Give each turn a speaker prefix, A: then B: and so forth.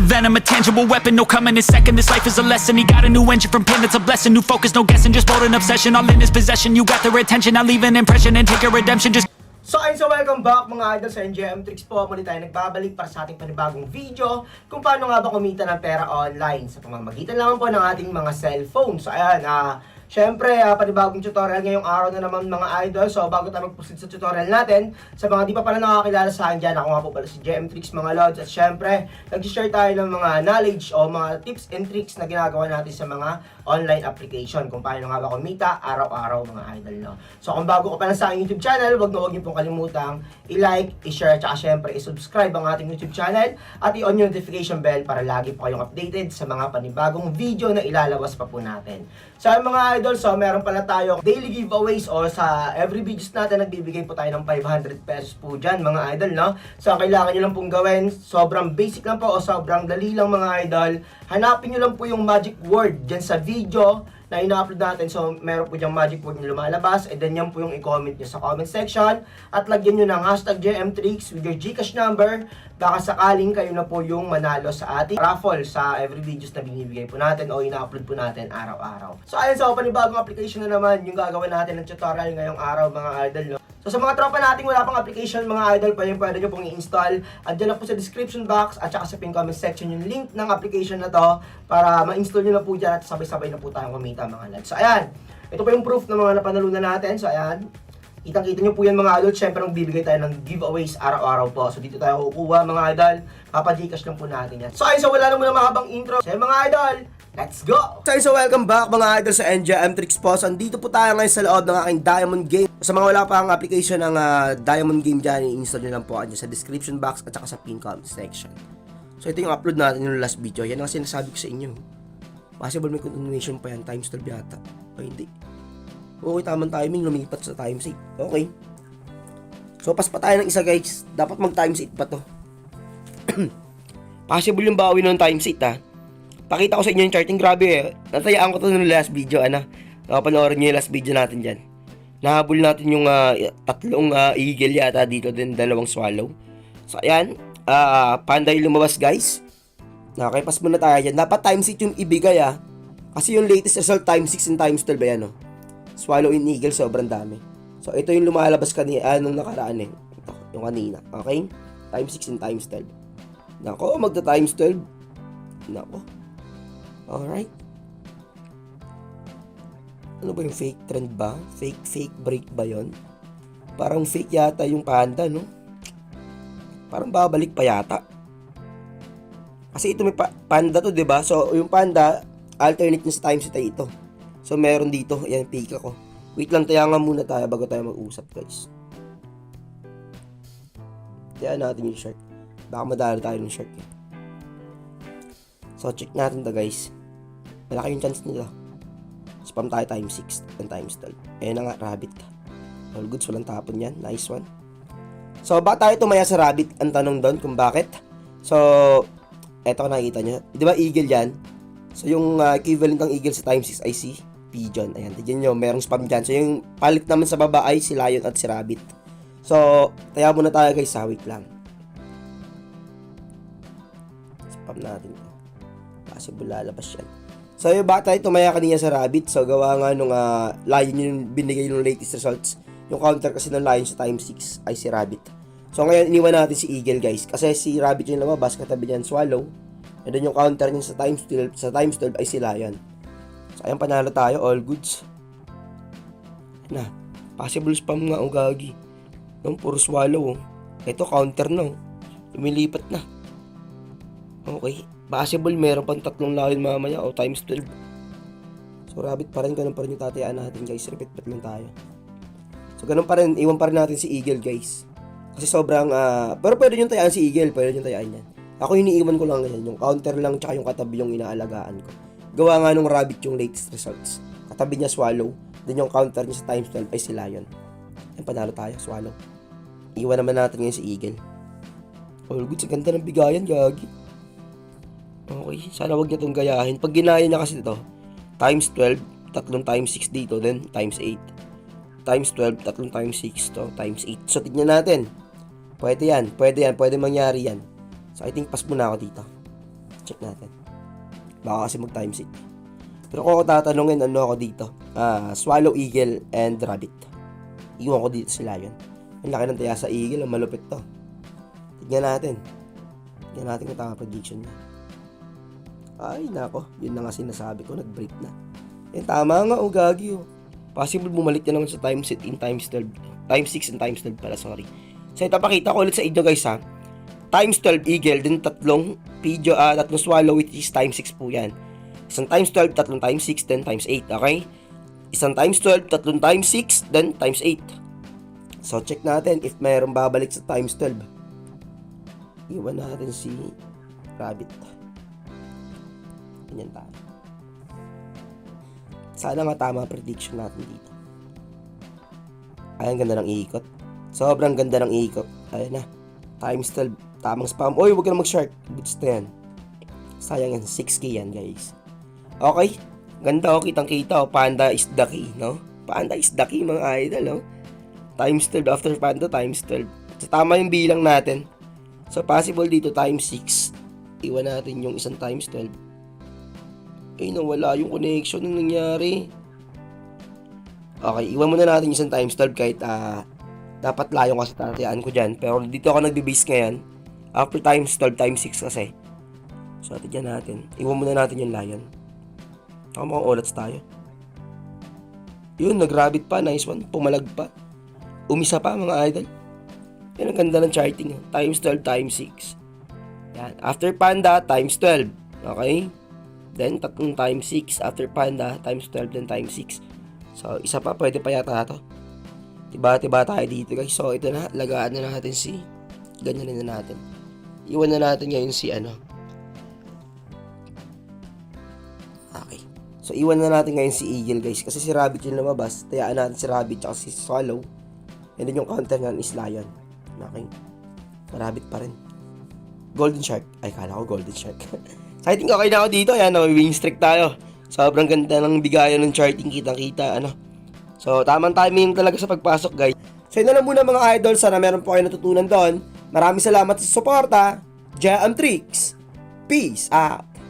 A: venom, a tangible weapon, no coming in second. This life is a lesson. He got a new engine from pain, that's a blessing. New focus, no guessing, just bold and obsession. All in his possession, you got their attention. I'll leave an impression and take a redemption. Just
B: So ayun, so welcome back mga idol sa NJM Tricks po. Muli tayo nagbabalik para sa ating panibagong video kung paano nga ba kumita ng pera online sa pamamagitan naman po ng ating mga cellphone. So ayan, syempre, panibagong tutorial ngayong araw na naman mga idol. So bago tayo mag-proceed sa tutorial natin, sa mga di pa pala nakakilala sa akin dyan, ako nga po pala si JM Tricks mga lods. At syempre, nag-share tayo ng mga knowledge o mga tips and tricks na ginagawa natin sa mga online application kung paano nga ba kumita araw-araw mga idol, no? So kung bago ka pa lang sa aking YouTube channel, wag niyo pong kalimutang i-like, i-share, at syempre i-subscribe ang ating YouTube channel at i-on yung notification bell para lagi po kayong updated sa mga panibagong video na ilalabas pa po natin. So mga idol, so meron pala tayong daily giveaways o sa every videos natin nagbibigay po tayo ng 500 pesos po dyan mga idol, no? So kailangan nyo lang pong gawin, sobrang basic lang po o sobrang dali lang mga idol. Hanapin nyo lang po yung magic word dyan sa video na ina-upload natin. So, meron po diyang magic word na lumalabas. And then, yan po yung i-comment nyo sa comment section. At lagyan nyo ng hashtag JMTricks with your Gcash number. Baka sakaling kayo na po yung manalo sa ating raffle sa every videos na binibigay po natin o ina-upload po natin araw-araw. So, ayun, sa panibagong application na naman yung gagawin natin ng tutorial ngayong araw mga idol, no? So sa mga tropa nating wala pang application mga idol, pwede nyo pong i-install. Andiyan lang po sa description box at saka sa pin comment section yung link ng application na to para ma-install nyo na po dyan at sabay-sabay na po tayong kumita mga lads. So ayan, ito po yung proof ng mga napanalunan natin. So ayan, kitang-kita nyo po yan mga idol. Siyempre nagbibigay tayo ng giveaways araw-araw po. So dito tayo kukuha mga idol. Papa-Gcash lang po natin yan. So ayun, so wala na muna mahabang intro. So mga idol, let's go! So welcome back mga idol sa NJM Tricks po. So andito po tayo ngayon sa loob ng aking Diamond Game. Sa mga wala pa ang application ng Diamond Game dyan, i-install nyo lang po dyan sa description box at saka sa pin comment section. So ito yung upload natin yung last video. Yan ang sinasabi ko sa inyo. Possible may continuation pa yan, times 12 yata. O hindi. Okay, tamang timing, lumipat sa times 8. Okay. So pas pa tayo ng isa guys. Dapat mag times 8 pa to. Possible yung bawi ng times 8 Pakita ko sa inyo yung charting, grabe natayaan ko to ng last video, panoorin nyo yung last video natin dyan. Nahabol natin yung tatlong eagle yata dito, din dalawang swallow. So ayan, panda yung lumabas guys. Nakakaipas muna tayo dyan. Dapat times 8 yung ibigay kasi yung latest result times 6 and times 12 ayan swallow and eagle, sobrang dami. So ito yung lumalabas kanina, nung nakaraan ito, yung kanina, okay? Times 6 and times 12. Nako, magta times 12. Nako. Alright. Ano ba yung fake trend ba? Fake break ba yon? Parang fake yata yung panda, no? Parang babalik pa yata. Kasi ito may panda to, 'di ba? So yung panda alternate niya sa times ito. So meron dito, ayan pika ko. Wait lang, tayangan muna tayo bago tayo mag-usap, guys. Tayan natin yung shark. Baka madali tayo ng shark. So check natin to, guys. Malaki yung chance nila. Spam tayo times 6 and times 12. Ayan na nga, rabbit ka. All goods, walang tapon yan. Nice one. So, bakit tayo tumaya sa rabbit? Ang tanong doon kung bakit. So, eto nakikita nyo. Di ba eagle yan? So, yung equivalent ng eagle sa times 6 ay si pigeon. Ayan, tignan nyo, merong spam dyan. So, yung palit naman sa baba ay si lion at si rabbit. So, taya muna tayo guys, wait lang. Spam natin ito. Kasi lalabas yan. So, yung bata tayo tumaya kanina sa rabbit. So, gawa nga nung lion yung binigay yung latest results. Yung counter kasi ng lion sa times 6 ay si rabbit. So, ngayon iniwan natin si eagle guys. Kasi si rabbit yung lumabas, katabi niyan swallow. And then yung counter niya sa times 12 ay si lion. So, ayan, panalo tayo. All goods. Na, possible spam nga, gagi. Yung puro swallow. Ito, counter na. Lumilipat na. Okay. Possible, meron pang tatlong lion mamaya o times 12. So, rabbit pa rin. Ganun pa rin yung tatayaan natin, guys. Repeat lang tayo. So, ganun pa rin. Iwan pa rin natin si eagle, guys. Kasi sobrang, pero pwede yung tayaan si eagle. Pwede yung tayaan yan. Ako iniiwan ko lang ganyan. Yung counter lang, tsaka yung katabi yung inaalagaan ko. Gawa nga nung rabbit yung latest results. Katabi niya swallow. Then yung counter niya sa times 12 ay si lion. Yan, panalo tayo, swallow. Iwan naman natin ngayon si eagle. All good, sa ganda ng bigayan, gagi. Okay, sana wag niya itong gayahin. Pag ginaya niya kasi ito, times 12, tatlong times 6 dito, then times 8. Times 12, tatlong times 6 to, times 8. So, tignan natin. Pwede yan, pwede mangyari yan. So, I think pass muna ako dito.
C: Check natin. Baka kasi mag-times it. Pero kung ako tatanungin, ano ako dito? Swallow, Eagle, and Rabbit. Iwan ko dito si Lion. Ang laki ng taya sa Eagle, ang malupit to. Tignan natin. Tignan natin kung tama prediction niya. Ay, nako. Yun na nga sinasabi ko, nag-break na. Tama nga, gagi oh. Possible bumalik na naman sa times it in times 12. Times 6 and times 12 pala, sorry. So, ito pakita ko ulit sa inyo guys ha. Times 12 Eagle, din tatlong swallow which is times 6 po yan. Isang times 12, tatlong times 6, then times 8, okay? Isang times 12, tatlong times 6, then times 8. So, check natin if mayroong babalik sa times 12. Iwan natin si Rabbit. Ganyan tayo. Sana nga tama prediction natin dito. Ay, ang ganda ng iikot. Sobrang ganda ng iikot. Ayun na. Times 12. Tamang spam. Oy, huwag ka na mag-shark. Boots na yan. Sayang yan. 6K yan, guys. Okay. Ganda, oh. Kitang-kita, oh. Panda is the key, no? Panda is the key, mga idol, oh. Times 12 after panda, times 12. So, tama yung bilang natin. So, possible dito, times 6. Iwan natin yung isang times 12. Ay, nawala yung connection nung nangyari. Okay, iwan muna natin yung isang times 12 kahit dapat layo kasi tatayaan ko dyan. Pero dito ako nagbe-base ngayon. After times 12, times 6 kasi. So, tignan natin. Iwan muna natin yung lion. Mukhang ulats tayo. Yun, nag-rabbit pa. Nice one. Pumalag pa. Umisa pa, mga idol. Yan, ang ganda ng charting. Times 12, times 6. Yan. After panda, times 12. Okay? Then, tatlong times 6. After panda, times 12, then times 6. So, isa pa. Pwede pa yata ito. Tiba-tiba tayo dito, guys. So, ito na. Lagaan na natin si... Ganyan na natin. Iwan na natin ngayon si ano. Okay. So, iwan na natin ngayon si Eagle, guys. Kasi si Rabbit yung lumabas. Tayaan natin si Rabbit tsaka si Swallow. And then yung counter nga is Lion. Okay. Rabbit pa rin. Golden Shark. Ay, kala ko Golden Shark. So, I think okay na ako dito. Ayan, wing streak tayo. Sobrang ganda ng bigayan ng charting. Kitang-kita, ano. So, tamang timing talaga sa pagpasok, guys. So, yun na lang muna mga idol. Sana meron po kayo natutunan doon. Maraming salamat sa suporta. Jam Tricks. Peace out.